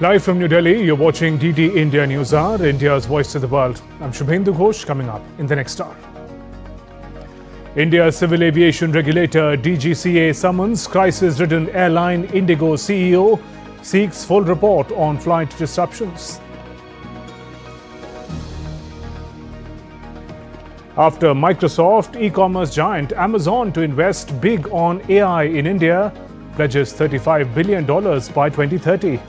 Live from New Delhi, you're watching DD India Newshour, India's voice to the world. I'm Shubhendu Ghosh, coming up in the next hour. India's civil aviation regulator DGCA summons crisis-ridden airline IndiGo CEO, seeks full report on flight disruptions. After Microsoft, e-commerce giant Amazon to invest big on AI in India, pledges $35 billion by 2030.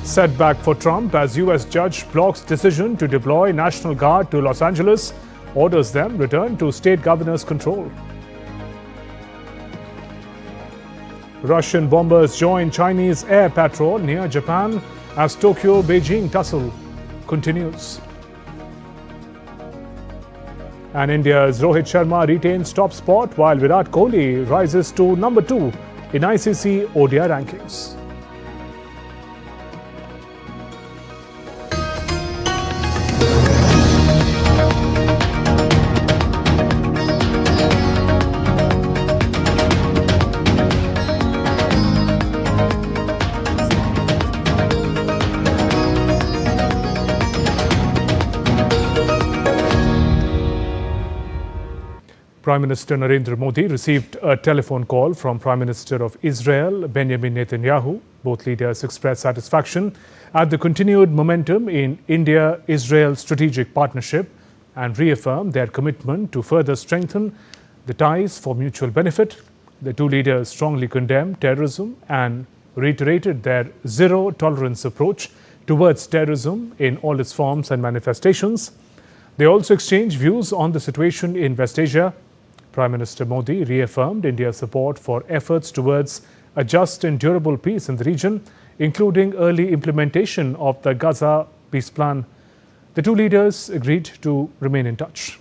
Setback for Trump as US judge blocks decision to deploy National Guard to Los Angeles, orders them return to state governor's control. Russian bombers join Chinese air patrol near Japan as Tokyo-Beijing tussle continues. And India's Rohit Sharma retains top spot while Virat Kohli rises to number 2 in ICC ODI rankings. Prime Minister Narendra Modi received a telephone call from Prime Minister of Israel, Benjamin Netanyahu. Both leaders expressed satisfaction at the continued momentum in India-Israel strategic partnership and reaffirmed their commitment to further strengthen the ties for mutual benefit. The two leaders strongly condemned terrorism and reiterated their zero-tolerance approach towards terrorism in all its forms and manifestations. They also exchanged views on the situation in West Asia. Prime Minister Modi reaffirmed India's support for efforts towards a just and durable peace in the region, including early implementation of the Gaza peace plan. The two leaders agreed to remain in touch.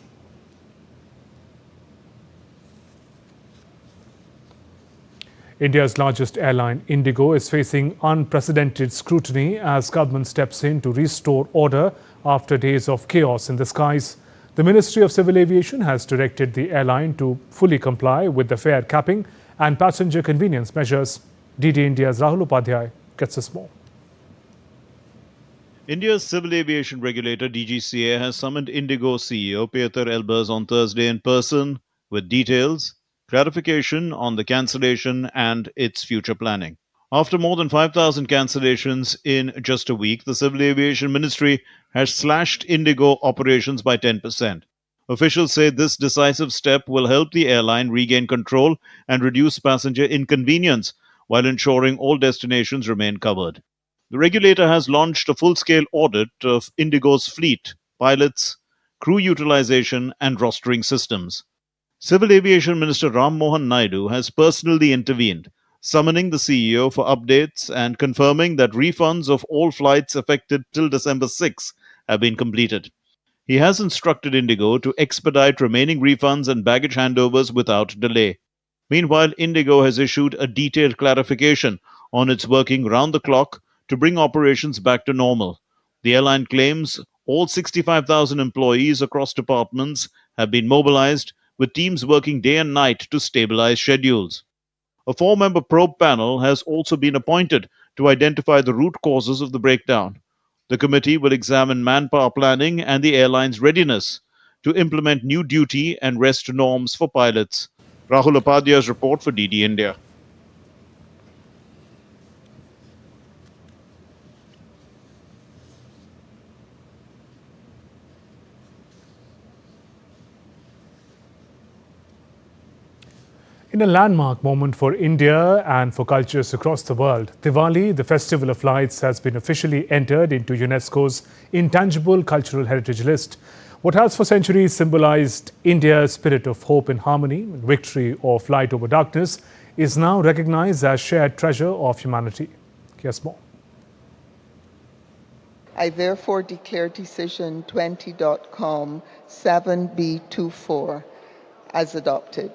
India's largest airline, IndiGo, is facing unprecedented scrutiny as government steps in to restore order after days of chaos in the skies. The Ministry of Civil Aviation has directed the airline to fully comply with the fare capping and passenger convenience measures. DD India's Rahul Upadhyay gets us more. India's civil aviation regulator DGCA has summoned IndiGo CEO Pieter Elbers on Thursday in person with details, clarification on the cancellation and its future planning. After more than 5,000 cancellations in just a week, the Civil Aviation Ministry has slashed IndiGo operations by 10%. Officials say this decisive step will help the airline regain control and reduce passenger inconvenience while ensuring all destinations remain covered. The regulator has launched a full-scale audit of IndiGo's fleet, pilots, crew utilization and rostering systems. Civil Aviation Minister Ram Mohan Naidu has personally intervened, summoning the CEO for updates and confirming that refunds of all flights affected till December 6 have been completed. He has instructed IndiGo to expedite remaining refunds and baggage handovers without delay. Meanwhile, IndiGo has issued a detailed clarification on its working round the clock to bring operations back to normal. The airline claims all 65,000 employees across departments have been mobilized, with teams working day and night to stabilize schedules. A 4-member probe panel has also been appointed to identify the root causes of the breakdown. The committee will examine manpower planning and the airline's readiness to implement new duty and rest norms for pilots. Rahul Upadhyay's report for DD India. In a landmark moment for India and for cultures across the world, Diwali, the Festival of Lights, has been officially entered into UNESCO's Intangible Cultural Heritage List. What has for centuries symbolized India's spirit of hope and harmony, victory of light over darkness, is now recognized as shared treasure of humanity. Here's more. I therefore declare Decision 20.com 7B24 as adopted.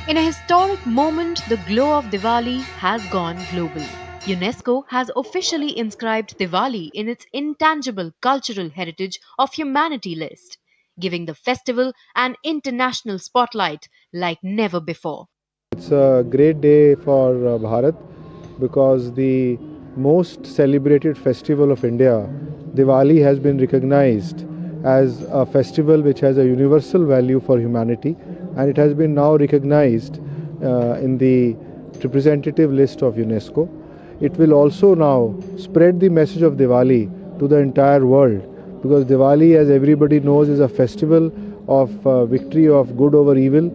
In a historic moment, the glow of Diwali has gone global. UNESCO has officially inscribed Diwali in its intangible cultural heritage of humanity list, giving the festival an international spotlight like never before. It's a great day for Bharat because the most celebrated festival of India, Diwali, has been recognized as a festival which has a universal value for humanity, and it has been now recognized in the representative list of UNESCO. It will also now spread the message of Diwali to the entire world, because Diwali, as everybody knows, is a festival of victory of good over evil.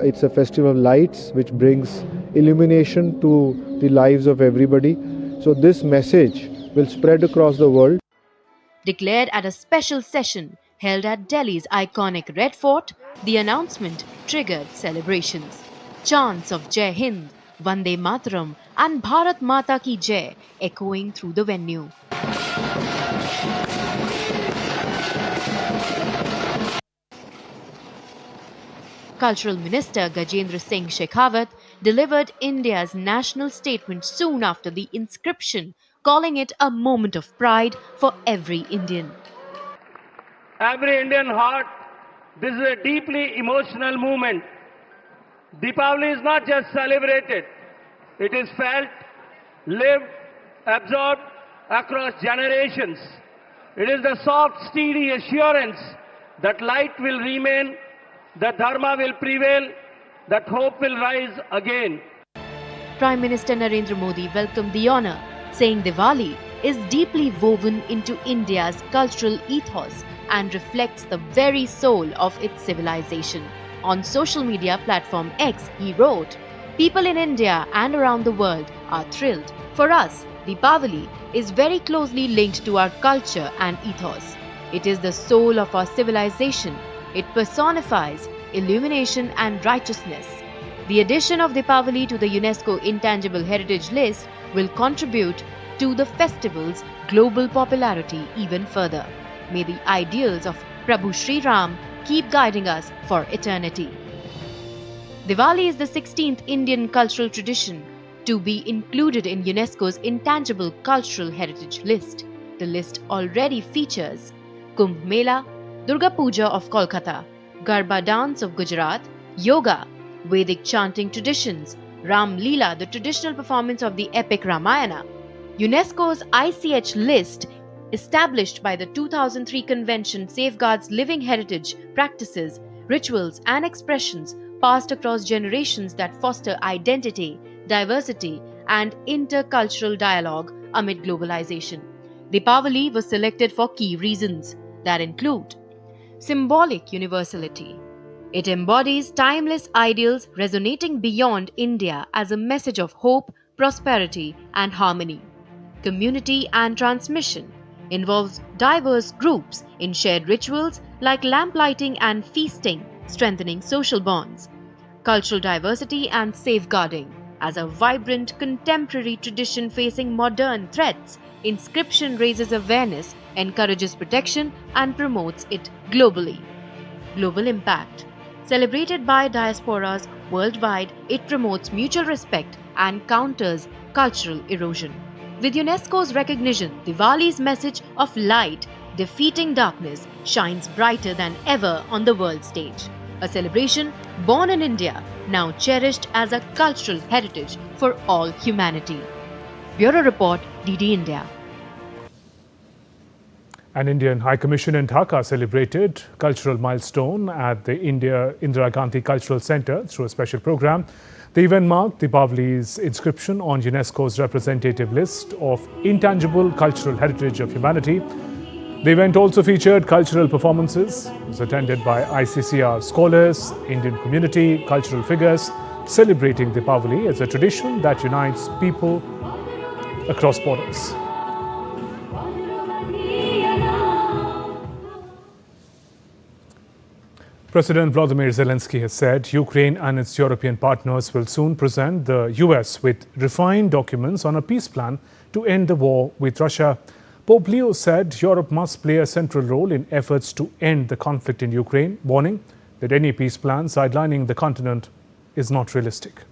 It's a festival of lights which brings illumination to the lives of everybody. So this message will spread across the world. Declared at a special session held at Delhi's iconic Red Fort, the announcement triggered celebrations. Chants of Jai Hind, Vande Mataram and Bharat Mata Ki Jai echoing through the venue. Cultural Minister Gajendra Singh Shekhawat delivered India's national statement soon after the inscription, calling it a moment of pride for every Indian. Every Indian heart, this is a deeply emotional moment. Diwali is not just celebrated, it is felt, lived, absorbed across generations. It is the soft, steady assurance that light will remain, that dharma will prevail, that hope will rise again. Prime Minister Narendra Modi welcomed the honour, saying Diwali is deeply woven into India's cultural ethos and reflects the very soul of its civilization. On social media platform X, he wrote, "People in India and around the world are thrilled. For us, Diwali is very closely linked to our culture and ethos. It is the soul of our civilization. It personifies illumination and righteousness. The addition of Diwali to the UNESCO Intangible Heritage List will contribute to the festival's global popularity even further. May the ideals of Prabhu Sri Ram keep guiding us for eternity." Diwali is the 16th Indian cultural tradition to be included in UNESCO's Intangible Cultural Heritage List. The list already features Kumbh Mela, Durga Puja of Kolkata, Garba dance of Gujarat, yoga, Vedic chanting traditions, Ram Leela, the traditional performance of the epic Ramayana. UNESCO's ICH list, established by the 2003 convention, safeguards living heritage, practices, rituals and expressions passed across generations that foster identity, diversity and intercultural dialogue amid globalization. Diwali was selected for key reasons that include symbolic universality. It embodies timeless ideals resonating beyond India as a message of hope, prosperity and harmony. Community and transmission involves diverse groups in shared rituals like lamplighting and feasting, strengthening social bonds. Cultural diversity and safeguarding. As a vibrant contemporary tradition facing modern threats, inscription raises awareness, encourages protection and promotes it globally. Global impact. Celebrated by diasporas worldwide, it promotes mutual respect and counters cultural erosion. With UNESCO's recognition, Diwali's message of light defeating darkness shines brighter than ever on the world stage. A celebration born in India, now cherished as a cultural heritage for all humanity. Bureau Report, DD India. An Indian High Commission in Dhaka celebrated cultural milestone at the India Indira Gandhi Cultural Centre through a special program. The event marked Diwali's inscription on UNESCO's representative list of intangible cultural heritage of humanity. The event also featured cultural performances. It was attended by ICCR scholars, Indian community, cultural figures, celebrating Diwali as a tradition that unites people across borders. President Volodymyr Zelensky has said Ukraine and its European partners will soon present the US with refined documents on a peace plan to end the war with Russia. Pope Leo said Europe must play a central role in efforts to end the conflict in Ukraine, warning that any peace plan sidelining the continent is not realistic.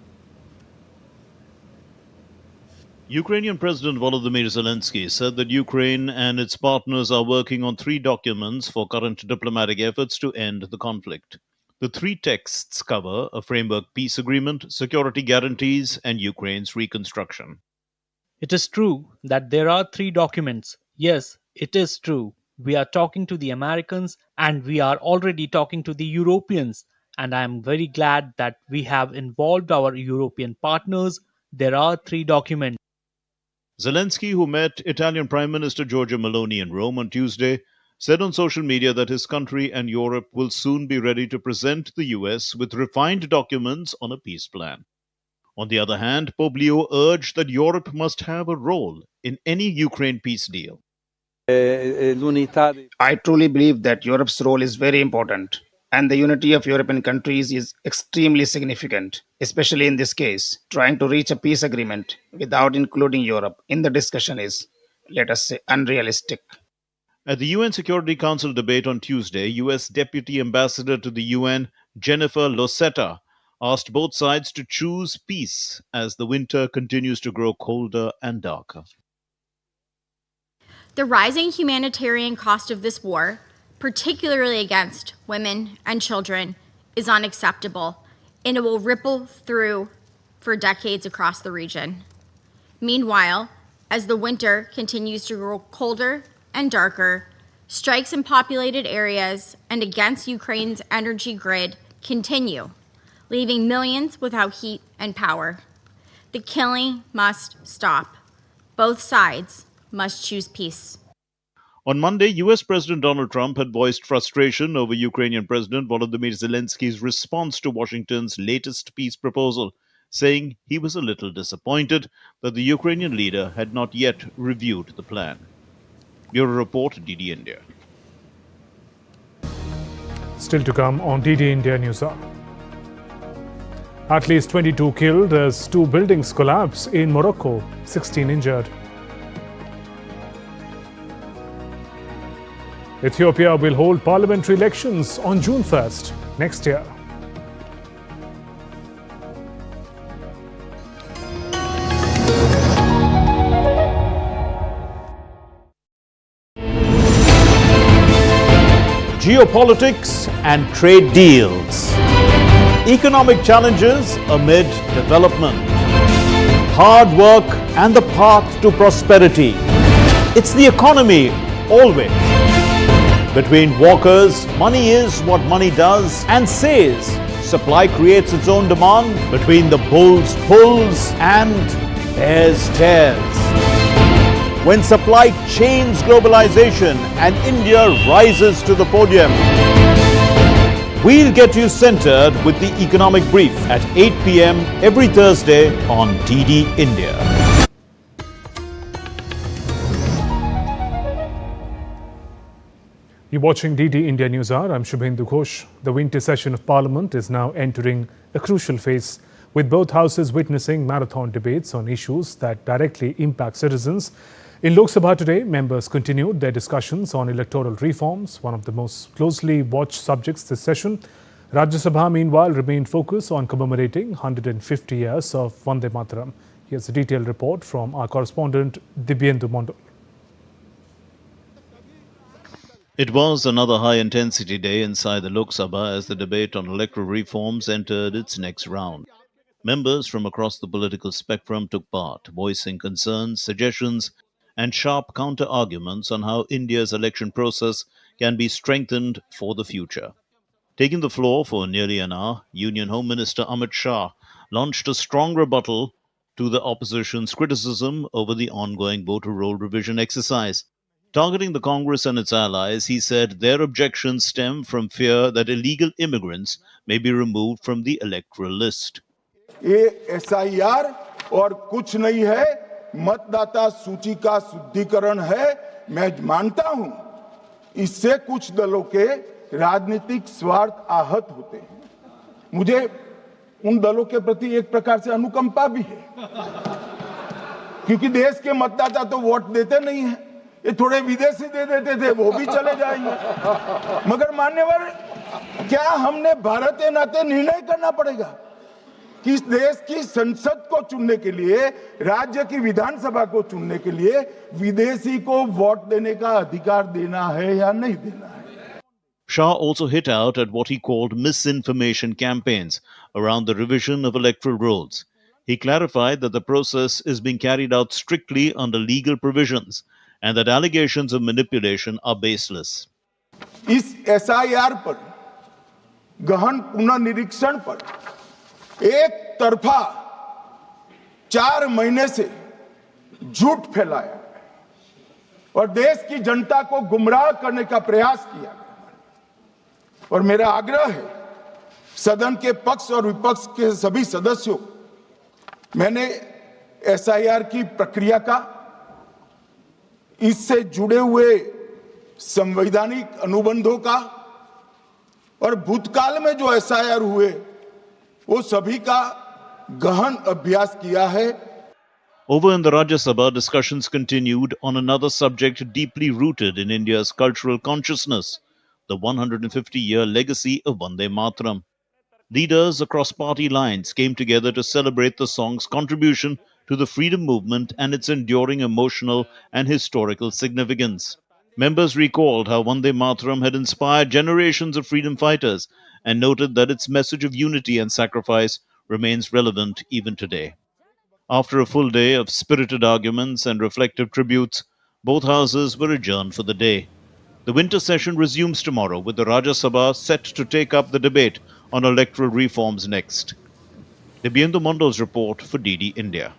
Ukrainian President Volodymyr Zelensky said that Ukraine and its partners are working on 3 documents for current diplomatic efforts to end the conflict. The 3 texts cover a framework peace agreement, security guarantees, and Ukraine's reconstruction. It is true that there are 3 documents. Yes, it is true. We are talking to the Americans and we are already talking to the Europeans. And I am very glad that we have involved our European partners. There are 3 documents. Zelensky, who met Italian Prime Minister Giorgia Meloni in Rome on Tuesday, said on social media that his country and Europe will soon be ready to present the US with refined documents on a peace plan. On the other hand, Pope Leo urged that Europe must have a role in any Ukraine peace deal. I truly believe that Europe's role is very important, and the unity of European countries is extremely significant, especially in this case. Trying to reach a peace agreement without including Europe in the discussion is, let us say, unrealistic. At the UN Security Council debate on Tuesday, US Deputy Ambassador to the UN, Jennifer Losetta, asked both sides to choose peace as the winter continues to grow colder and darker. The rising humanitarian cost of this war, particularly against women and children, is unacceptable, and it will ripple through for decades across the region. Meanwhile, as the winter continues to grow colder and darker, strikes in populated areas and against Ukraine's energy grid continue, leaving millions without heat and power. The killing must stop. Both sides must choose peace. On Monday, US President Donald Trump had voiced frustration over Ukrainian President Volodymyr Zelensky's response to Washington's latest peace proposal, saying he was a little disappointed that the Ukrainian leader had not yet reviewed the plan. Bureau Report, DD India. Still to come on DD India Newshour. At least 22 killed as 2 buildings collapse in Morocco, 16 injured. Ethiopia will hold parliamentary elections on June 1st next year. Geopolitics and trade deals. Economic challenges amid development. Hard work and the path to prosperity. It's the economy, always. Between walkers, money is what money does and says. Supply creates its own demand. Between the bulls pulls and bears tears. When supply chains globalization and India rises to the podium. We'll get you centered with the economic brief at 8 p.m. every Thursday on DD India. You're watching DD India Newshour. I'm Shubhendu Ghosh. The winter session of Parliament is now entering a crucial phase, with both houses witnessing marathon debates on issues that directly impact citizens. In Lok Sabha today, members continued their discussions on electoral reforms, one of the most closely watched subjects this session. Rajya Sabha, meanwhile, remained focused on commemorating 150 years of Vande Mataram. Here's a detailed report from our correspondent, Dibyendu Mondal. It was another high-intensity day inside the Lok Sabha as the debate on electoral reforms entered its next round. Members from across the political spectrum took part, voicing concerns, suggestions, and sharp counter-arguments on how India's election process can be strengthened for the future. Taking the floor for nearly an hour, Union Home Minister Amit Shah launched a strong rebuttal to the opposition's criticism over the ongoing voter roll revision exercise. Targeting the Congress and its allies, he said their objections stem from fear that illegal immigrants may be removed from the electoral list. ये SIR और कुछ नहीं है, मतदाता सूची का शुद्धिकरण है. मैं मानता हूं इससे कुछ दलों के राजनीतिक स्वार्थ आहत होते हैं. मुझे उन दलों के प्रति एक प्रकार से अनुकंपा भी है, क्योंकि देश के मतदाता तो वोट देते नहीं हैं. ये थोड़े विदेशी दे देते थे, वो भी चले जाएंगे. मगर मान्यवर, क्या हमने भारत के नाते निर्णय करना पड़ेगा कि इस देश की संसद को चुनने के लिए, राज्य की विधानसभा को चुनने के लिए विदेशी को वोट देने का अधिकार देना है या नहीं देना है. Shah also hit out at what he called misinformation campaigns around the revision of electoral rolls. He clarified that the process is being carried out strictly under legal provisions and that allegations of manipulation are baseless. इस SIR पर, गहन पुनर्निरीक्षण पर एक तरफा 4 महीने से झूठ फैलाया और देश की जनता को गुमराह करने का प्रयास किया. और मेरा आग्रह है सदन के पक्ष और विपक्ष के सभी सदस्यों, मैंने SIR की प्रक्रिया का, इससे जुड़े हुए संवैधानिक अनुबंधों का और भूतकाल में जो SIR हुए वो सभी का गहन अभ्यास किया है. Over in the Rajya Sabha, discussions continued on another subject deeply rooted in India's cultural consciousness, the 150-year legacy of Vande Mataram. Leaders across party lines came together to celebrate the song's contribution to the freedom movement and its enduring emotional and historical significance. Members recalled how Vande Mataram had inspired generations of freedom fighters and noted that its message of unity and sacrifice remains relevant even today. After a full day of spirited arguments and reflective tributes, both houses were adjourned for the day. The winter session resumes tomorrow, with the Rajya Sabha set to take up the debate on electoral reforms next. Debyendu Mondal's report for DD India.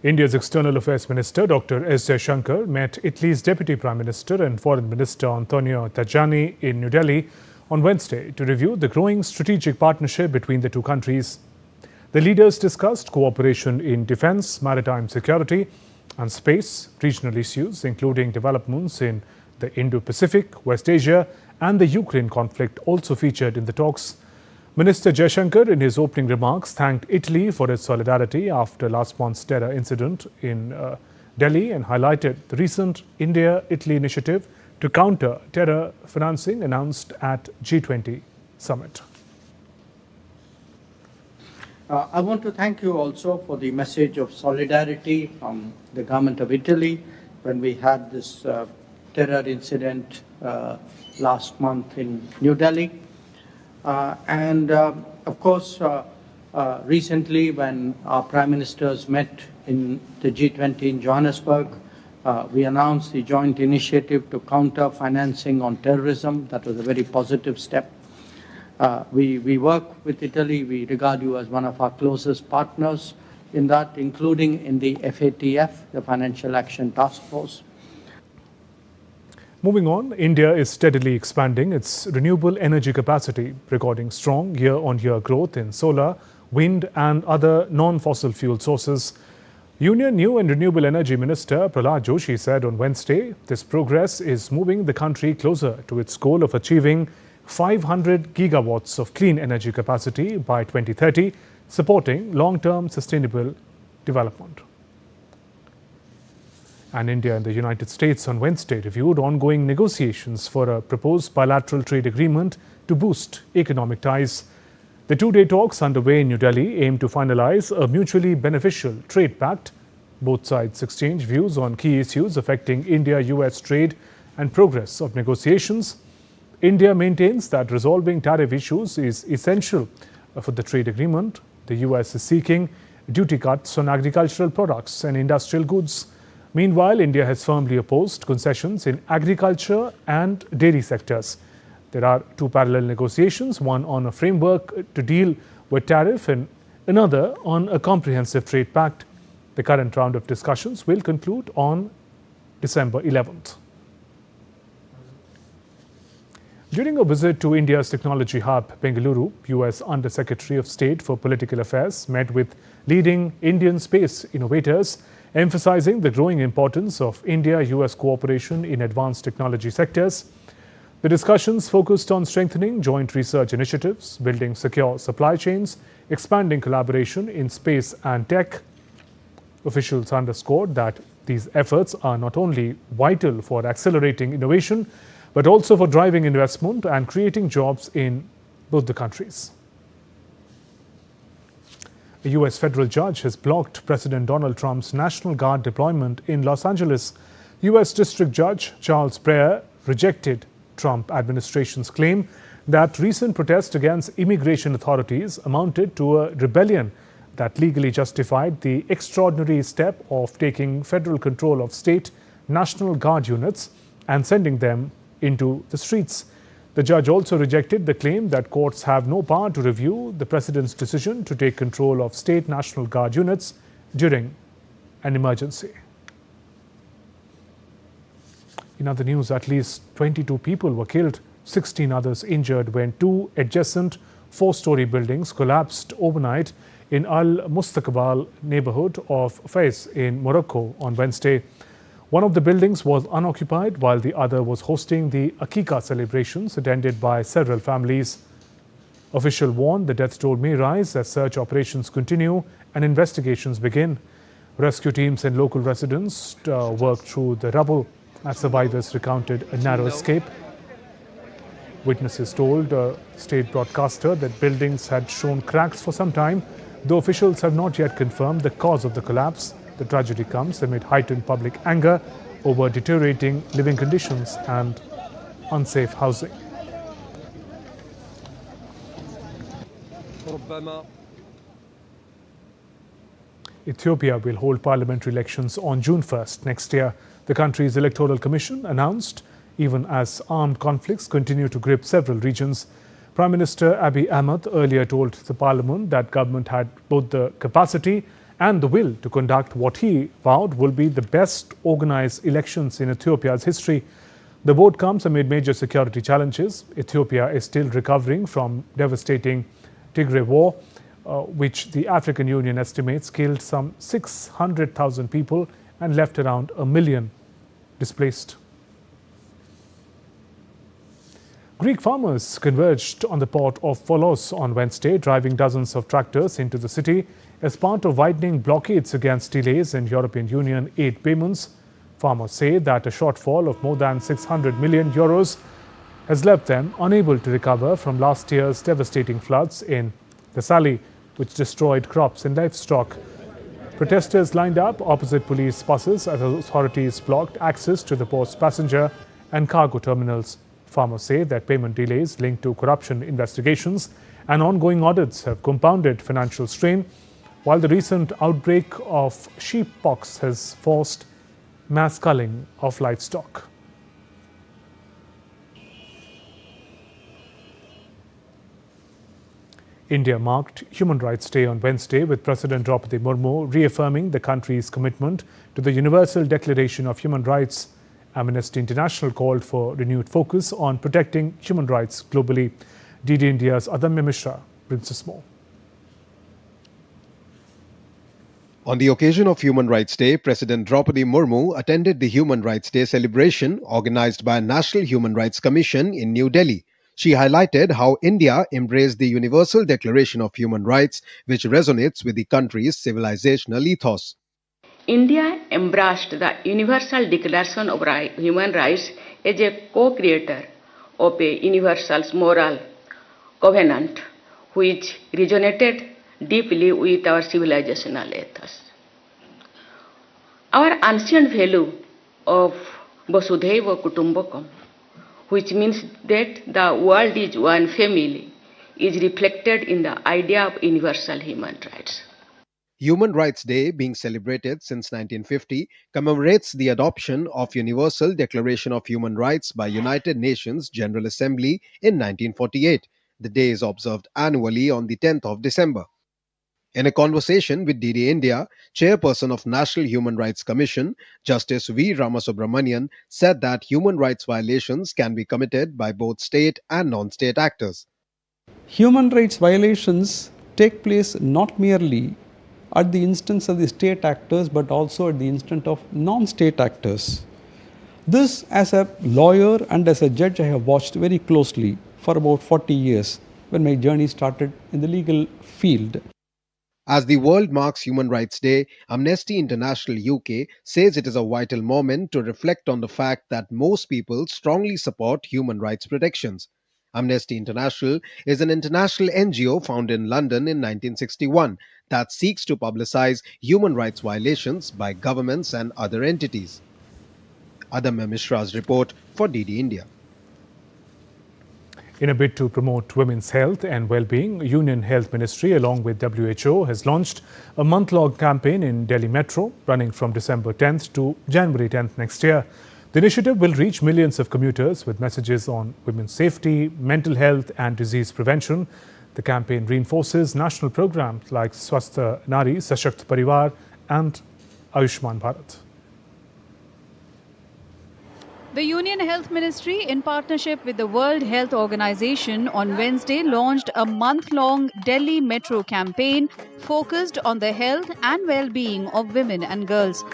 India's External Affairs Minister Dr. S. Jaishankar met Italy's Deputy Prime Minister and Foreign Minister Antonio Tajani in New Delhi on Wednesday to review the growing strategic partnership between the two countries. The leaders discussed cooperation in defense, maritime security and space, regional issues including developments in the Indo-Pacific, West Asia and the Ukraine conflict also featured in the talks. Minister Jaishankar, in his opening remarks, thanked Italy for its solidarity after last month's terror incident in Delhi and highlighted the recent India-Italy initiative to counter terror financing announced at G20 summit. I want to thank you also for the message of solidarity from the government of Italy when we had this terror incident last month in New Delhi. Of course, recently when our Prime Ministers met in the G20 in Johannesburg, we announced the joint initiative to counter financing on terrorism. That was a very positive step. We work with Italy. We regard you as one of our closest partners in that, including in the FATF, the Financial Action Task Force. Moving on, India is steadily expanding its renewable energy capacity, recording strong year-on-year growth in solar, wind and other non-fossil fuel sources. Union New and Renewable Energy Minister Prasar Joshi said on Wednesday, this progress is moving the country closer to its goal of achieving 500 gigawatts of clean energy capacity by 2030, supporting long-term sustainable development. And India and the United States on Wednesday reviewed ongoing negotiations for a proposed bilateral trade agreement to boost economic ties. The two-day talks underway in New Delhi aim to finalize a mutually beneficial trade pact. Both sides exchanged views on key issues affecting India-US trade and progress of negotiations. India maintains that resolving tariff issues is essential for the trade agreement. The US is seeking duty cuts on agricultural products and industrial goods. Meanwhile, India has firmly opposed concessions in agriculture and dairy sectors. There are two parallel negotiations, one on a framework to deal with tariff and another on a comprehensive trade pact. The current round of discussions will conclude on December 11th. During a visit to India's technology hub, Bengaluru, US Under-Secretary of State for Political Affairs met with leading Indian space innovators, emphasizing the growing importance of India-US cooperation in advanced technology sectors. The discussions focused on strengthening joint research initiatives, building secure supply chains, expanding collaboration in space and tech. Officials underscored that these efforts are not only vital for accelerating innovation, but also for driving investment and creating jobs in both the countries. A U.S. federal judge has blocked President Donald Trump's National Guard deployment in Los Angeles. U.S. District Judge Charles Breyer rejected Trump administration's claim that recent protests against immigration authorities amounted to a rebellion that legally justified the extraordinary step of taking federal control of state National Guard units and sending them into the streets. The judge also rejected the claim that courts have no power to review the president's decision to take control of state National Guard units during an emergency. In other news, at least 22 people were killed, 16 others injured when two adjacent four-story buildings collapsed overnight in Al Mustaqbal neighborhood of Fez in Morocco on Wednesday. One of the buildings was unoccupied while the other was hosting the Akika celebrations attended by several families. Officials warned the death toll may rise as search operations continue and investigations begin. Rescue teams and local residents worked through the rubble as survivors recounted a narrow escape. Witnesses told a state broadcaster that buildings had shown cracks for some time, though officials have not yet confirmed the cause of the collapse. The tragedy comes amid heightened public anger over deteriorating living conditions and unsafe housing. Ethiopia will hold parliamentary elections on June 1st next year. The country's electoral commission announced, even as armed conflicts continue to grip several regions. Prime Minister Abiy Ahmed earlier told the parliament that government had both the capacity and the will to conduct what he vowed will be the best organized elections in Ethiopia's history. The vote comes amid major security challenges. Ethiopia is still recovering from devastating Tigray war, which the African Union estimates killed some 600,000 people and left around 1 million displaced. Greek farmers converged on the port of Folos on Wednesday, driving dozens of tractors into the city as part of widening blockades against delays in European Union aid payments. Farmers say that a shortfall of more than 600 million euros has left them unable to recover from last year's devastating floods in Thessaly, which destroyed crops and livestock. Protesters lined up opposite police buses as authorities blocked access to the port's passenger and cargo terminals. Farmers say that payment delays linked to corruption investigations and ongoing audits have compounded financial strain, while the recent outbreak of sheep pox has forced mass culling of livestock. India marked Human Rights Day on Wednesday, with President Draupadi Murmu reaffirming the country's commitment to the Universal Declaration of Human Rights. Amnesty International called for renewed focus on protecting human rights globally. DD India's Adamya Mishra brings us more. On the occasion of Human Rights Day, President Draupadi Murmu attended the Human Rights Day celebration organized by National Human Rights Commission in New Delhi. She highlighted how India embraced the Universal Declaration of Human Rights, which resonates with the country's civilizational ethos. India embraced the Universal Declaration of Human Rights as a co-creator of a universal moral covenant which resonated deeply with our civilizational ethos. Our ancient value of Vasudhaiva Kutumbakam, which means that the world is one family, is reflected in the idea of universal human rights. Human Rights Day, being celebrated since 1950, commemorates the adoption of Universal Declaration of Human Rights by United Nations General Assembly in 1948. The day is observed annually on the 10th of December. In a conversation with DD India, Chairperson of National Human Rights Commission, Justice V. Ramasubramanian, said that human rights violations can be committed by both state and non-state actors. Human rights violations take place not merely at the instance of the state actors but also at the instance of non-state actors. This, as a lawyer and as a judge, I have watched very closely for about 40 years when my journey started in the legal field. As the world marks Human Rights Day, Amnesty International UK says it is a vital moment to reflect on the fact that most people strongly support human rights protections. Amnesty International is an international NGO founded in London in 1961 that seeks to publicize human rights violations by governments and other entities. Adamya Mishra's report for DD India. In a bid to promote women's health and well-being, Union Health Ministry along with WHO has launched a month-long campaign in Delhi Metro running from December 10th to January 10th next year. The initiative will reach millions of commuters with messages on women's safety, mental health and disease prevention. The campaign reinforces national programs like Swasth Nari Sashakt Parivar and Ayushman Bharat. The Union Health Ministry, in partnership with the World Health Organization, on Wednesday launched a month-long Delhi Metro campaign focused on the health and well-being of women and girls.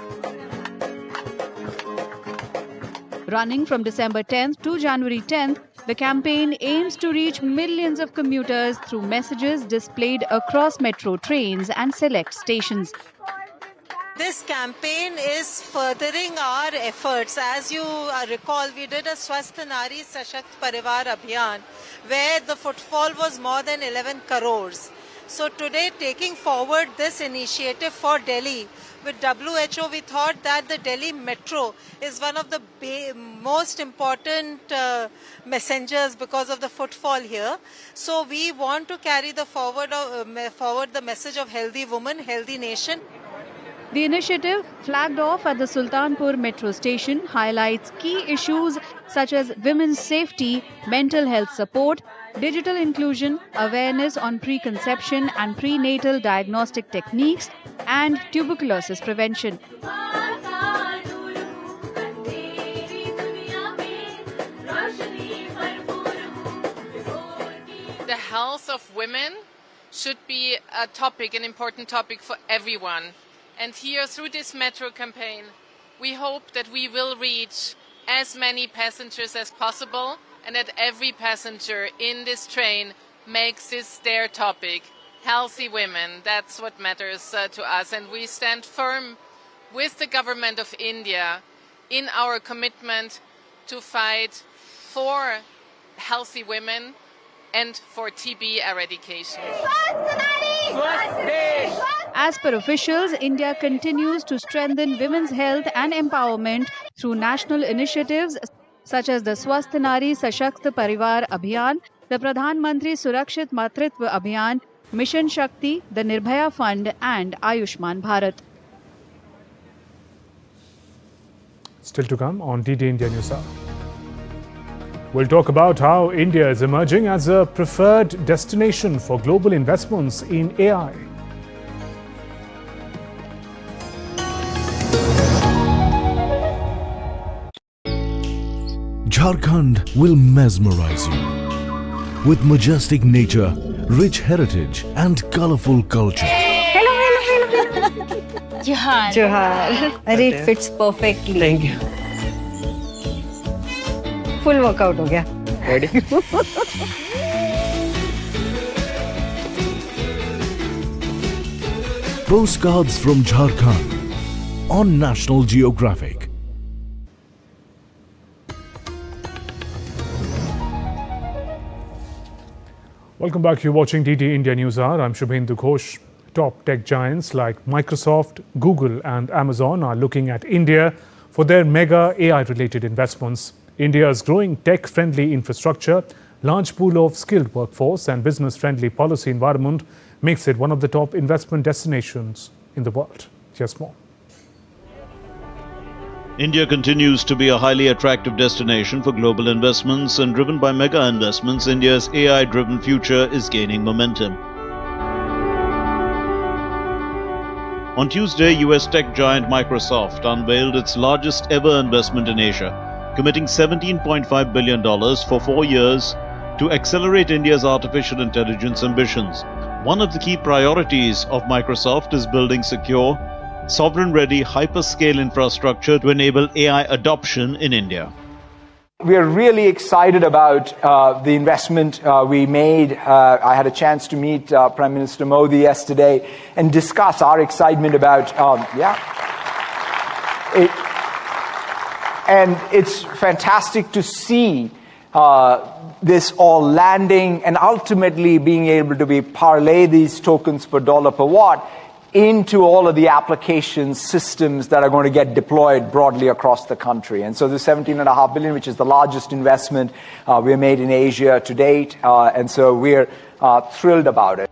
Running from December 10th to January 10th, the campaign aims to reach millions of commuters through messages displayed across metro trains and select stations. This campaign is furthering our efforts. As you recall, we did a Swasth Nari Sashakt Parivar Abhiyan where the footfall was more than 11 crores. So today, taking forward this initiative for Delhi, with WHO, we thought that the Delhi Metro is one of the most important messengers because of the footfall here. So we want to carry the forward the message of healthy woman, healthy nation. The initiative, flagged off at the Sultanpur metro station, highlights key issues such as women's safety, mental health support, digital inclusion, awareness on preconception and prenatal diagnostic techniques, and tuberculosis prevention. The health of women should be a topic, an important topic for everyone. And here, through this metro campaign, we hope that we will reach as many passengers as possible and that every passenger in this train makes this their topic. Healthy women, that's what matters to us. And we stand firm with the government of India in our commitment to fight for healthy women and for TB eradication. As per officials, India continues to strengthen women's health and empowerment through national initiatives such as the Swasth Nari Sashakt Parivar Abhiyan, the Pradhan Mantri Surakshit Matritva Abhiyan, Mission Shakti, the Nirbhaya Fund and Ayushman Bharat. Still to come on DD India Newshour. We'll talk about how India is emerging as a preferred destination for global investments in AI. Jharkhand will mesmerize you with majestic nature, rich heritage and colorful culture. Hello. Johar. It fits perfectly. Thank you. Full workout ho gaya. Ready? Postcards from Jharkhand on National Geographic. Welcome back. You're watching DD India Newshour. I'm Shubhendu Ghosh. Top tech giants like Microsoft, Google and Amazon are looking at India for their mega AI-related investments. India's growing tech-friendly infrastructure, large pool of skilled workforce and business-friendly policy environment makes it one of the top investment destinations in the world. Here's more. India continues to be a highly attractive destination for global investments, and driven by mega investments, India's AI-driven future is gaining momentum. On Tuesday, US tech giant Microsoft unveiled its largest ever investment in Asia, committing $17.5 billion for 4 years to accelerate India's artificial intelligence ambitions. One of the key priorities of Microsoft is building secure, sovereign-ready hyperscale infrastructure to enable AI adoption in India. We are really excited about the investment we made. I had a chance to meet Prime Minister Modi yesterday and discuss our excitement about, and it's fantastic to see this all landing and ultimately being able to parlay these tokens per dollar per watt into all of the application systems that are going to get deployed broadly across the country. And so the $17.5 billion, which is the largest investment we made in Asia to date, and so we're thrilled about it.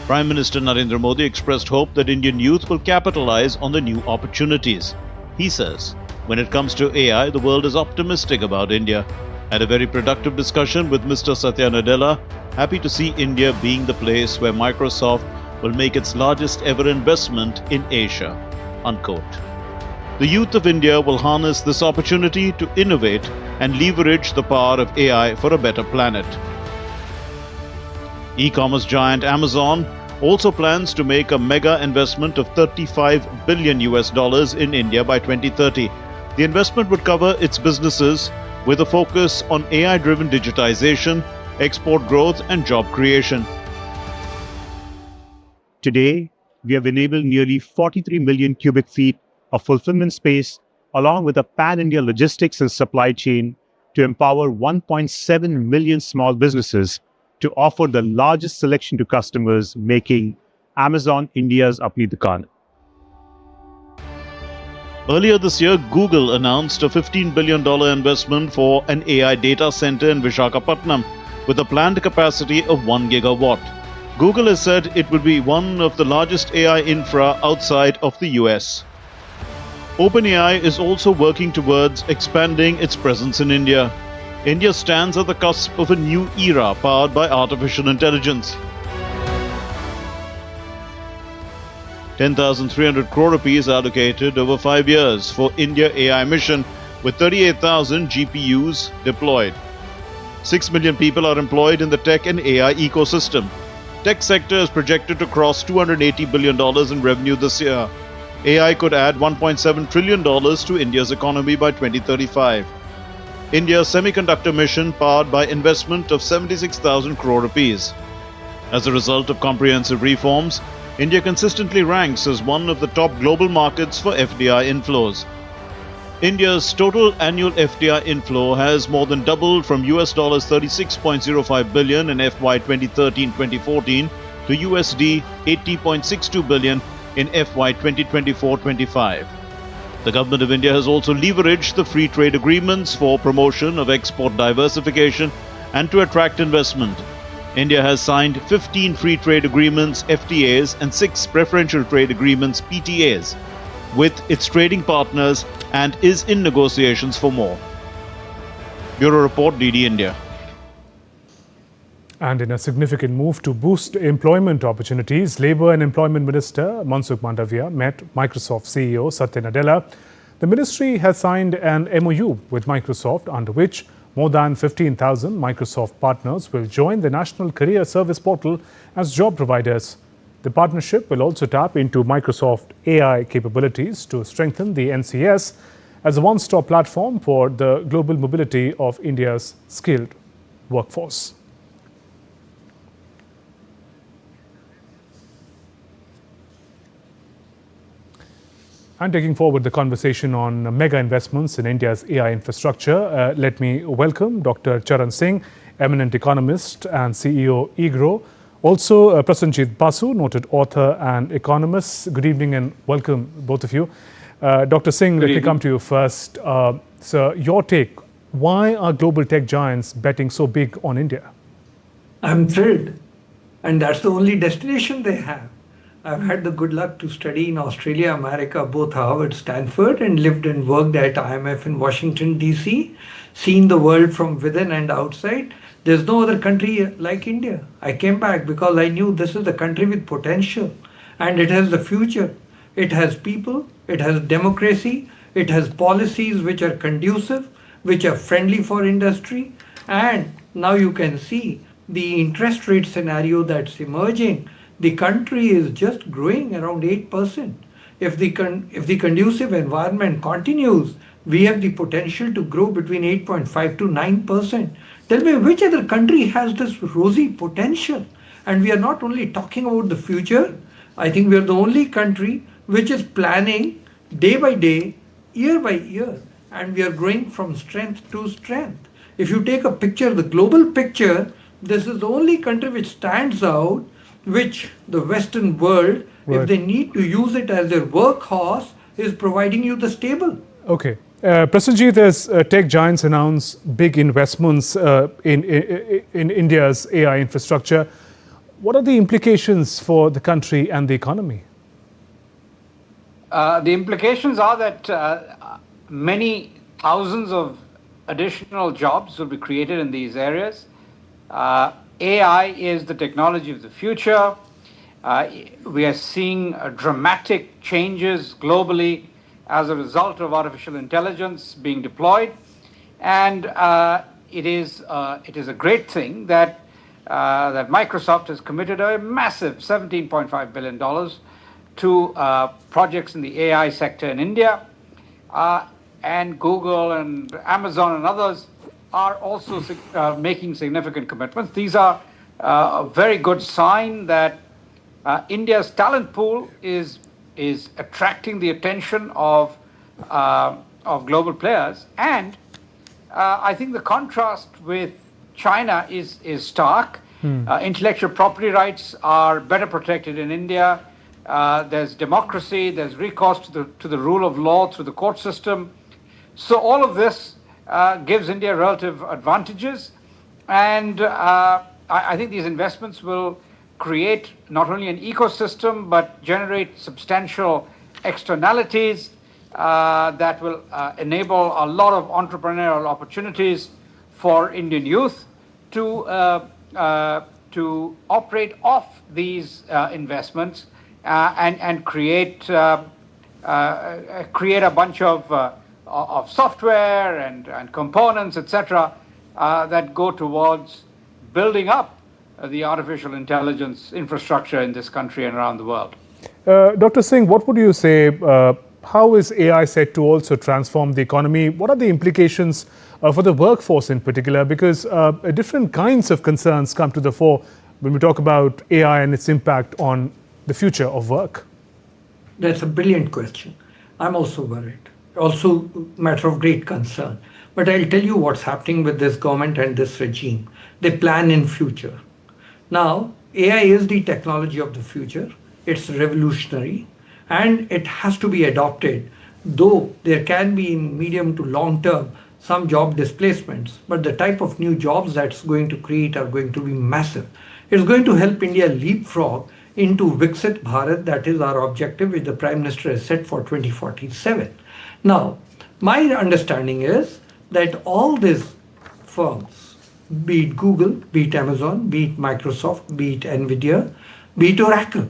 Prime Minister Narendra Modi expressed hope that Indian youth will capitalize on the new opportunities. He says, when it comes to AI, the world is optimistic about India. Had a very productive discussion with Mr. Satya Nadella. Happy to see India being the place where Microsoft will make its largest ever investment in Asia. Unquote. The youth of India will harness this opportunity to innovate and leverage the power of AI for a better planet. E-commerce giant Amazon also plans to make a mega investment of $35 billion in India by 2030. The investment would cover its businesses with a focus on AI-driven digitization, export growth, and job creation. Today, we have enabled nearly 43 million cubic feet of fulfillment space, along with a pan-India logistics and supply chain to empower 1.7 million small businesses to offer the largest selection to customers, making Amazon India's Apni Dukaan. Earlier this year, Google announced a $15 billion investment for an AI data center in Visakhapatnam with a planned capacity of 1 gigawatt. Google has said it will be one of the largest AI infra outside of the US. OpenAI is also working towards expanding its presence in India. India stands at the cusp of a new era powered by artificial intelligence. 10,300 crore rupees allocated over 5 years for India AI mission with 38,000 GPUs deployed. 6 million people are employed in the tech and AI ecosystem. Tech sector is projected to cross $280 billion in revenue this year. AI could add $1.7 trillion to India's economy by 2035. India's semiconductor mission powered by investment of 76,000 crore rupees. As a result of comprehensive reforms, India consistently ranks as one of the top global markets for FDI inflows. India's total annual FDI inflow has more than doubled from US $36.05 billion in FY 2013-2014 to USD 80.62 billion in FY 2024-25. The government of India has also leveraged the free trade agreements for promotion of export diversification and to attract investment. India has signed 15 free trade agreements (FTAs) and 6 preferential trade agreements (PTAs) with its trading partners and is in negotiations for more. Bureau Report, DD India. And in a significant move to boost employment opportunities, Labour and Employment Minister Mansukh Mandavia met Microsoft CEO Satya Nadella. The ministry has signed an MOU with Microsoft under which more than 15,000 Microsoft partners will join the National Career Service Portal as job providers. The partnership will also tap into Microsoft AI capabilities to strengthen the NCS as a one-stop platform for the global mobility of India's skilled workforce. And taking forward the conversation on mega investments in India's AI infrastructure, let me welcome Dr. Charan Singh, eminent economist and CEO IndiGo. Also, Prasenjit Basu, noted author and economist. Good evening and welcome, both of you. Dr. Singh, let me come to you first. Sir, your take. Why are global tech giants betting so big on India? I'm thrilled. And that's the only destination they have. I've had the good luck to study in Australia, America, both Harvard, Stanford, and lived and worked at IMF in Washington, D.C., seen the world from within and outside. There's no other country like India. I came back because I knew this is the country with potential and it has the future. It has people, it has democracy, it has policies which are conducive, which are friendly for industry. And now you can see the interest rate scenario that's emerging. The country is just growing around 8%. If the conducive environment continues, we have the potential to grow between 8.5 to 9%. Tell me, which other country has this rosy potential? And we are not only talking about the future, I think we are the only country which is planning day by day, year by year. and we are growing from strength to strength. If you take a picture, the global picture, this is the only country which stands out, which the Western world, if they need to use it as their workhorse, is providing you the stable. Okay. Prasanjit, as tech giants announce big investments in India's AI infrastructure, what are the implications for the country and the economy? The implications are that many thousands of additional jobs will be created in these areas. AI is the technology of the future. We are seeing dramatic changes globally as a result of artificial intelligence being deployed, and it is a great thing that Microsoft has committed a massive $17.5 billion to projects in the AI sector in India, and Google and Amazon and others are also making significant commitments. These are a very good sign that India's talent pool is attracting the attention of global players, and I think the contrast with China is stark. Intellectual property rights are better protected in India. There's democracy, there's recourse to the rule of law through the court system. So all of this gives India relative advantages, and I think these investments will create not only an ecosystem but generate substantial externalities that will enable a lot of entrepreneurial opportunities for Indian youth to operate off these investments and create a bunch of software and components, etc., that go towards building up the artificial intelligence infrastructure in this country and around the world. Dr. Singh, what would you say? How is AI set to also transform the economy? What are the implications for the workforce in particular? Because different kinds of concerns come to the fore when we talk about AI and its impact on the future of work. That's a brilliant question. I'm also worried. Also a matter of great concern. But I'll tell you what's happening with this government and this regime. They plan in future. Now, AI is the technology of the future. It's revolutionary and it has to be adopted, though there can be in medium to long term some job displacements, but the type of new jobs that's going to create are going to be massive. It's going to help India leapfrog into Viksit Bharat, that is our objective which the Prime Minister has set for 2047. Now, my understanding is that all these firms, be it Google, be it Amazon, be it Microsoft, be it NVIDIA, be it Oracle,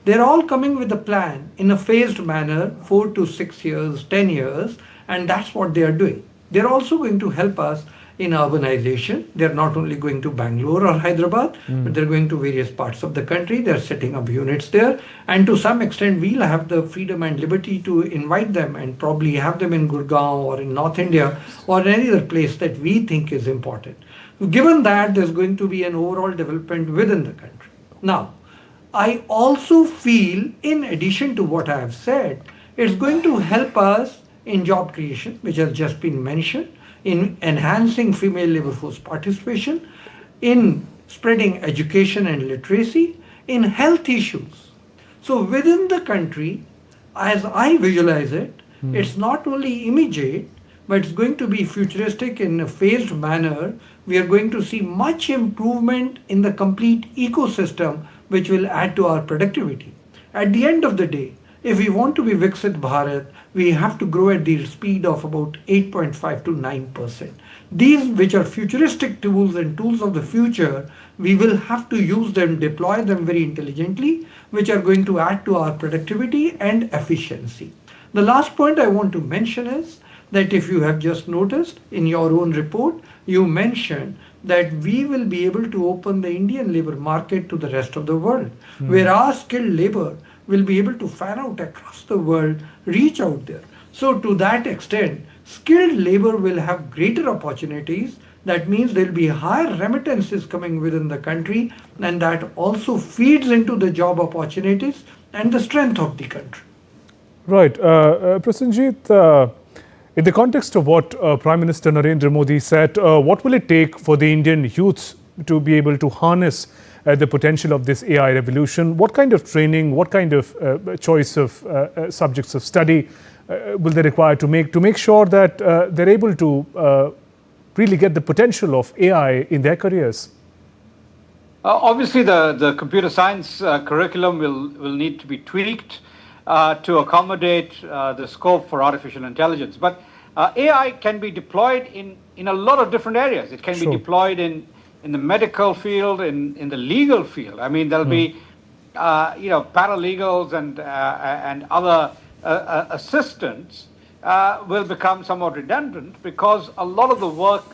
they're all coming with a plan in a phased manner, 4 to 6 years, 10 years, and that's what they are doing. They're also going to help us in urbanization. They're not only going to Bangalore or Hyderabad, but they're going to various parts of the country. They're setting up units there. And to some extent, we'll have the freedom and liberty to invite them and probably have them in Gurgaon or in North India or any other place that we think is important. Given that, there's going to be an overall development within the country. Now, I also feel, in addition to what I have said, it's going to help us in job creation, which has just been mentioned, in enhancing female labor force participation, in spreading education and literacy, in health issues. So within the country, as I visualize it, it's not only immediate, but it's going to be futuristic in a phased manner. We are going to see much improvement in the complete ecosystem, which will add to our productivity. At the end of the day, if we want to be Viksit Bharat, we have to grow at the speed of about 8.5 to 9%. These, which are futuristic tools and tools of the future, we will have to use them, deploy them very intelligently, which are going to add to our productivity and efficiency. The last point I want to mention is that if you have just noticed in your own report, you mentioned that we will be able to open the Indian labor market to the rest of the world, where our skilled labor will be able to fan out across the world, reach out there. So to that extent, skilled labor will have greater opportunities. That means there will be higher remittances coming within the country, and that also feeds into the job opportunities and the strength of the country. Right. Prasanjit, In the context of what Prime Minister Narendra Modi said, what will it take for the Indian youth to be able to harness the potential of this AI revolution? What kind of training, what kind of choice of subjects of study will they require to make sure that they're able to really get the potential of AI in their careers? Obviously, the computer science curriculum will need to be tweaked to accommodate the scope for artificial intelligence. But AI can be deployed in a lot of different areas. It can be deployed in the medical field, in the legal field. I mean, there'll be paralegals and other assistants will become somewhat redundant because a lot of the work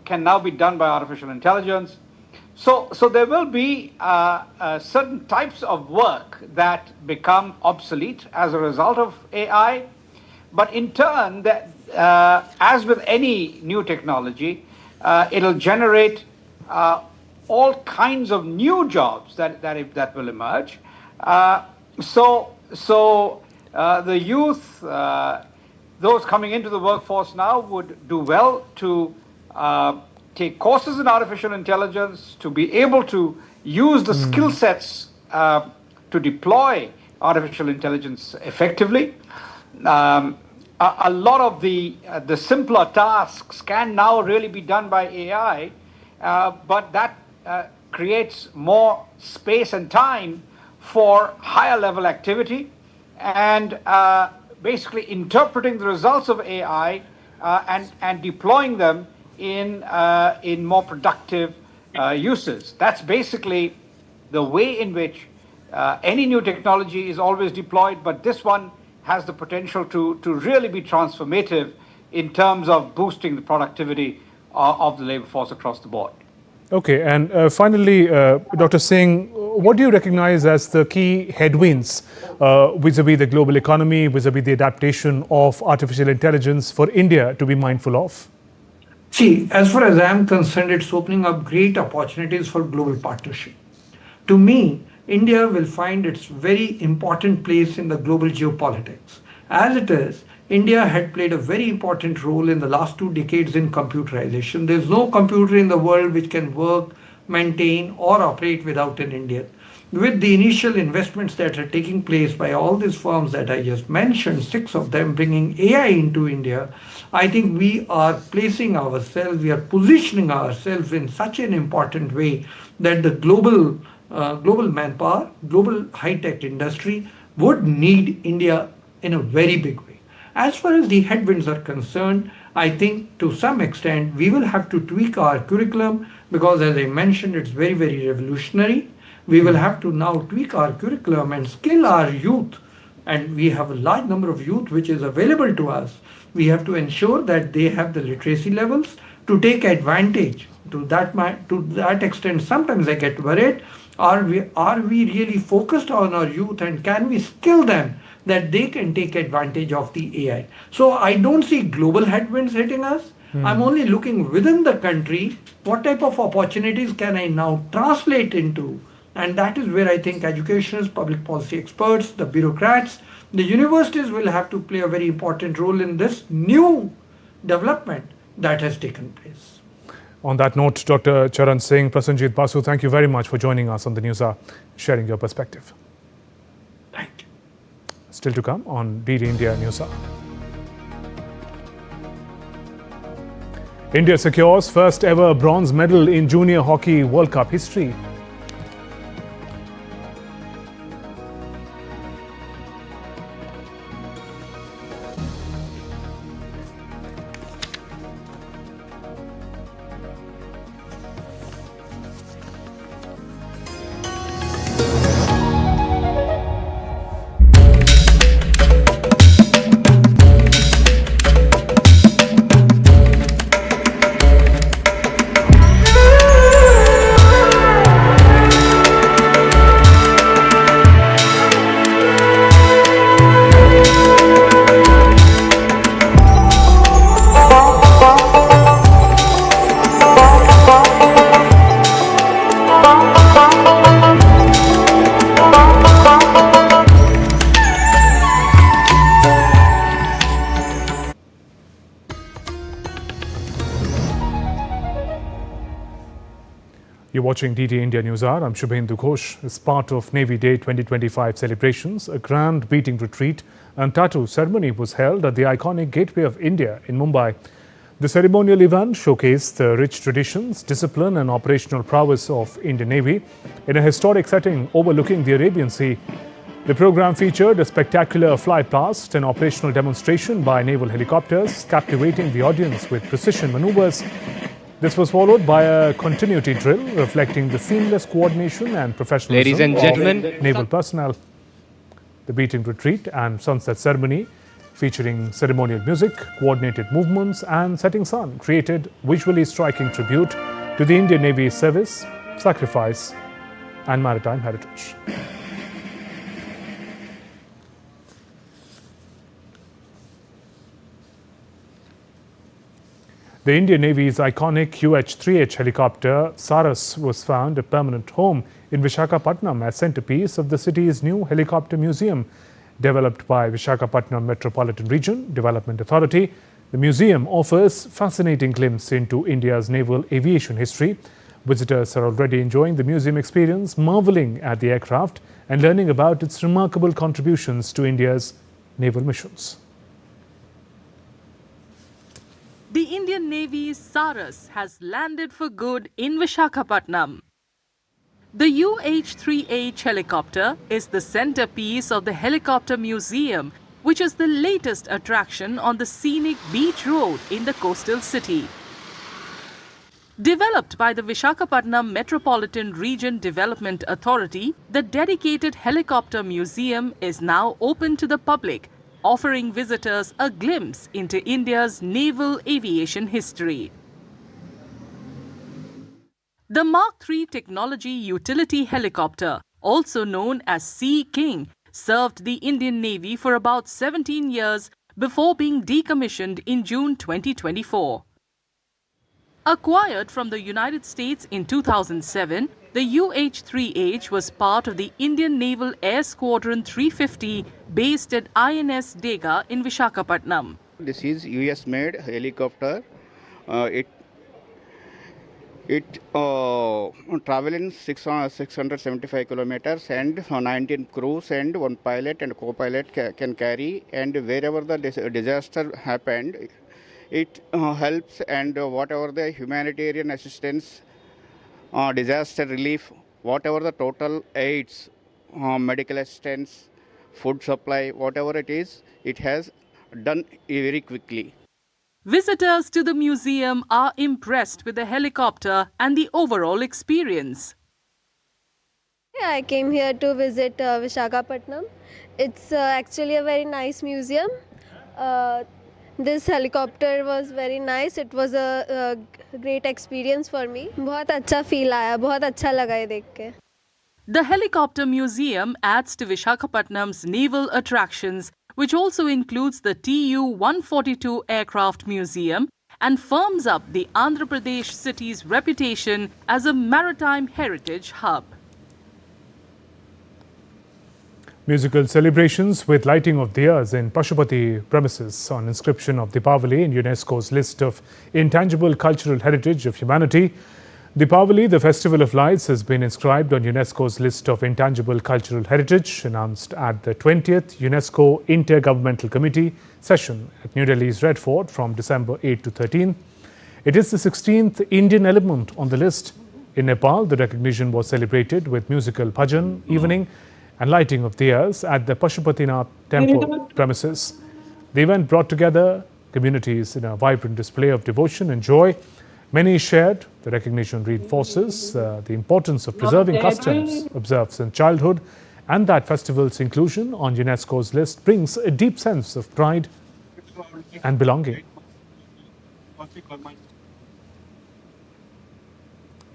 can now be done by artificial intelligence. So there will be certain types of work that become obsolete as a result of AI. But in turn, as with any new technology, it'll generate all kinds of new jobs that will emerge. So the youth, those coming into the workforce now, would do well to take courses in artificial intelligence, to be able to use the skill sets to deploy artificial intelligence effectively. A lot of the simpler tasks can now really be done by AI, but that creates more space and time for higher level activity and basically interpreting the results of AI and deploying them in more productive uses. That's basically the way in which any new technology is always deployed, but this one has the potential to really be transformative in terms of boosting the productivity of the labor force across the board. Okay, and finally, Dr. Singh, what do you recognize as the key headwinds vis-a-vis the global economy, vis-a-vis the adaptation of artificial intelligence for India to be mindful of? See, as far as I'm concerned, it's opening up great opportunities for global partnership. To me, India will find its very important place in the global geopolitics. As it is, India had played a very important role in the last 2 decades in computerization. There's no computer in the world which can work, maintain, or operate without an Indian. With the initial investments that are taking place by all these firms that I just mentioned, 6 of them bringing AI into India, I think we are placing ourselves, we are positioning ourselves in such an important way that the global manpower, global high-tech industry would need India in a very big way. As far as the headwinds are concerned, I think to some extent we will have to tweak our curriculum because, as I mentioned, it's very, very revolutionary. We will have to now tweak our curriculum and skill our youth, and we have a large number of youth which is available to us. We have to ensure that they have the literacy levels to take advantage. To that extent, sometimes I get worried. Are we really focused on our youth, and can we skill them that they can take advantage of the AI? So I don't see global headwinds hitting us. I'm only looking within the country, what type of opportunities can I now translate into? And that is where I think educationists, public policy experts, the bureaucrats, the universities will have to play a very important role in this new development that has taken place. On that note, Dr. Charan Singh, Prasenjit Basu, thank you very much for joining us on the Newshour, sharing your perspective. Thank you. Still to come on DD India Newshour. India secures first ever bronze medal in Junior Hockey World Cup history. watching DD India News Hour. I'm Shubhendu Ghosh. As part of Navy Day 2025 celebrations, a grand beating retreat and tattoo ceremony was held at the iconic Gateway of India in Mumbai. The ceremonial event showcased the rich traditions, discipline and operational prowess of Indian Navy in a historic setting overlooking the Arabian Sea. The program featured a spectacular flight past and operational demonstration by naval helicopters, captivating the audience with precision maneuvers. This was followed by a continuity drill reflecting the seamless coordination and professionalism Ladies and gentlemen, of naval personnel. The beating retreat and sunset ceremony, featuring ceremonial music, coordinated movements and setting sun, created visually striking tribute to the Indian Navy's service, sacrifice and maritime heritage. The Indian Navy's iconic UH-3H helicopter Saras was found a permanent home in Visakhapatnam as centerpiece of the city's new helicopter museum. Developed by Visakhapatnam Metropolitan Region Development Authority, the museum offers fascinating glimpse into India's naval aviation history. Visitors are already enjoying the museum experience, marveling at the aircraft and learning about its remarkable contributions to India's naval missions. The Indian Navy's Saras has landed for good in Visakhapatnam. The UH-3H helicopter is the centerpiece of the Helicopter Museum, which is the latest attraction on the scenic beach road in the coastal city. Developed by the Visakhapatnam Metropolitan Region Development Authority, the dedicated helicopter museum is now open to the public, offering visitors a glimpse into India's naval aviation history. The Mark III technology utility helicopter, also known as Sea King, served the Indian Navy for about 17 years before being decommissioned in June 2024. Acquired from the United States in 2007, the UH-3H was part of the Indian Naval Air Squadron 350 based at INS Dega in Visakhapatnam. This is US-made helicopter. It travel in 675 kilometers and 19 crews and one pilot and co-pilot can carry, and wherever the disaster happened, it helps, and whatever the humanitarian assistance, disaster relief, whatever the total aids, medical assistance, food supply, whatever it is, it has done very quickly. Visitors to the museum are impressed with the helicopter and the overall experience. Yeah, I came here to visit Visakhapatnam. It's actually a very nice museum. This helicopter was very nice. It was a great experience for me. बहुत अच्छा feel आया, बहुत अच्छा लगा ये देख के. The helicopter museum adds to Visakhapatnam's naval attractions, which also includes the Tu-142 aircraft museum and firms up the Andhra Pradesh city's reputation as a maritime heritage hub. Musical celebrations with lighting of diyas in Pashupati premises on inscription of Diwali in UNESCO's list of intangible cultural heritage of humanity. Diwali, the festival of lights, has been inscribed on UNESCO's list of intangible cultural heritage, announced at the 20th UNESCO Intergovernmental Committee session at New Delhi's Red Fort from December 8 to 13. It is the 16th Indian element on the list. In Nepal, the recognition was celebrated with musical bhajan evening and lighting of diyas at the Pashupatinath temple premises. The event brought together communities in a vibrant display of devotion and joy. Many shared. The recognition reinforces the importance of preserving customs observed since childhood, and that festival's inclusion on UNESCO's list brings a deep sense of pride and belonging.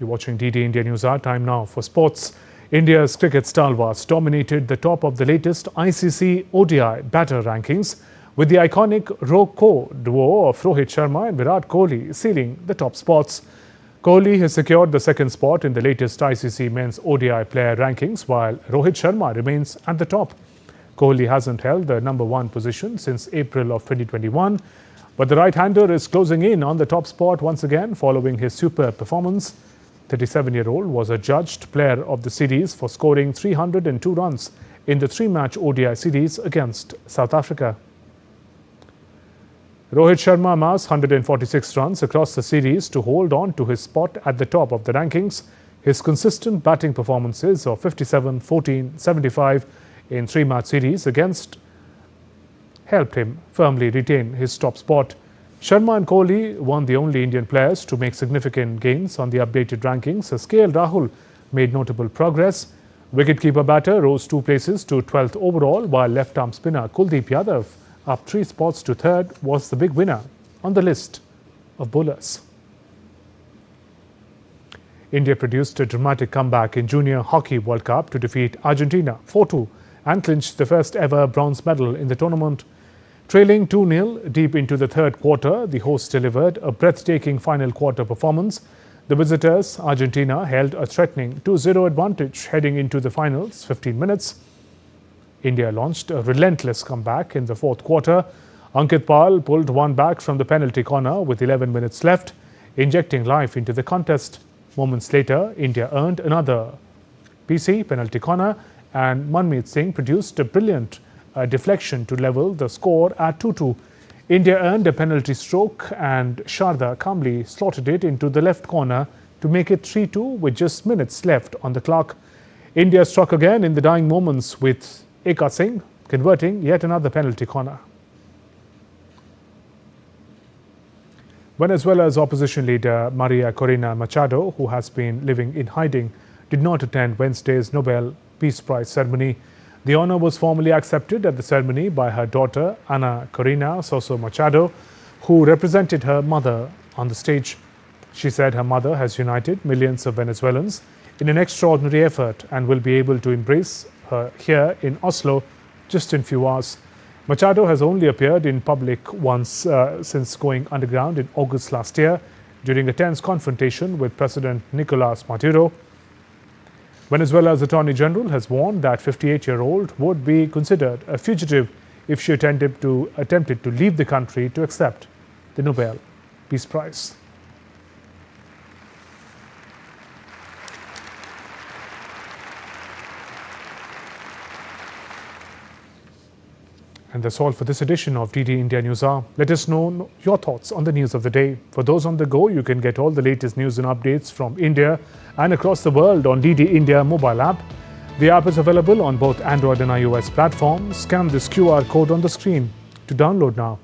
You're watching DD India News Hour. Time now for sports. India's cricket stalwarts dominated the top of the latest ICC ODI batter rankings, with the iconic Ro-Ko duo of Rohit Sharma and Virat Kohli sealing the top spots. Kohli has secured the second spot in the latest ICC men's ODI player rankings, while Rohit Sharma remains at the top. Kohli hasn't held the number one position since April of 2021, but the right-hander is closing in on the top spot once again following his superb performance. 37-year-old was adjudged player of the series for scoring 302 runs in the 3-match ODI series against South Africa. Rohit Sharma amassed 146 runs across the series to hold on to his spot at the top of the rankings. His consistent batting performances of 57, 14, 75 in 3-match series against helped him firmly retain his top spot. Sharma and Kohli were the only Indian players to make significant gains on the updated rankings, as KL Rahul made notable progress. Wicketkeeper batter rose 2 places to 12th overall, while left-arm spinner Kuldeep Yadav, up 3 spots to 3rd, was the big winner on the list of bowlers. India produced a dramatic comeback in Junior Hockey World Cup to defeat Argentina 4-2 and clinched the first ever bronze medal in the tournament. Trailing 2-0 deep into the 3rd quarter, the hosts delivered a breathtaking final quarter performance. The visitors, Argentina, held a threatening 2-0 advantage heading into the finals 15 minutes. India launched a relentless comeback in the 4th quarter. Ankit Pal pulled one back from the penalty corner with 11 minutes left, injecting life into the contest. Moments later, India earned another PC penalty corner, and Manmeet Singh produced a brilliant deflection to level the score at 2-2. India earned a penalty stroke, and Sharda calmly slotted it into the left corner to make it 3-2 with just minutes left on the clock. India struck again in the dying moments with Eka Singh converting yet another penalty corner. Venezuela's opposition leader Maria Corina Machado, who has been living in hiding, did not attend Wednesday's Nobel Peace Prize ceremony. The honor was formally accepted at the ceremony by her daughter, Ana Corina Soso Machado, who represented her mother on the stage. She said her mother has united millions of Venezuelans in an extraordinary effort and will be able to embrace her here in Oslo just in few hours. Machado has only appeared in public once since going underground in August last year during a tense confrontation with President Nicolas Maduro. Venezuela's Attorney General has warned that 58-year-old would be considered a fugitive if she attempted to leave the country to accept the Nobel Peace Prize. And that's all for this edition of DD India Newshour. Let us know your thoughts on the news of the day. For those on the go, you can get all the latest news and updates from India and across the world on DD India mobile app. The app is available on both Android and iOS platforms. Scan this QR code on the screen to download now.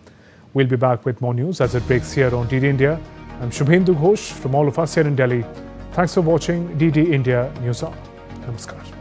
We'll be back with more news as it breaks here on DD India. I'm Shubhendu Ghosh from all of us here in Delhi. Thanks for watching DD India Newshour. Namaskar.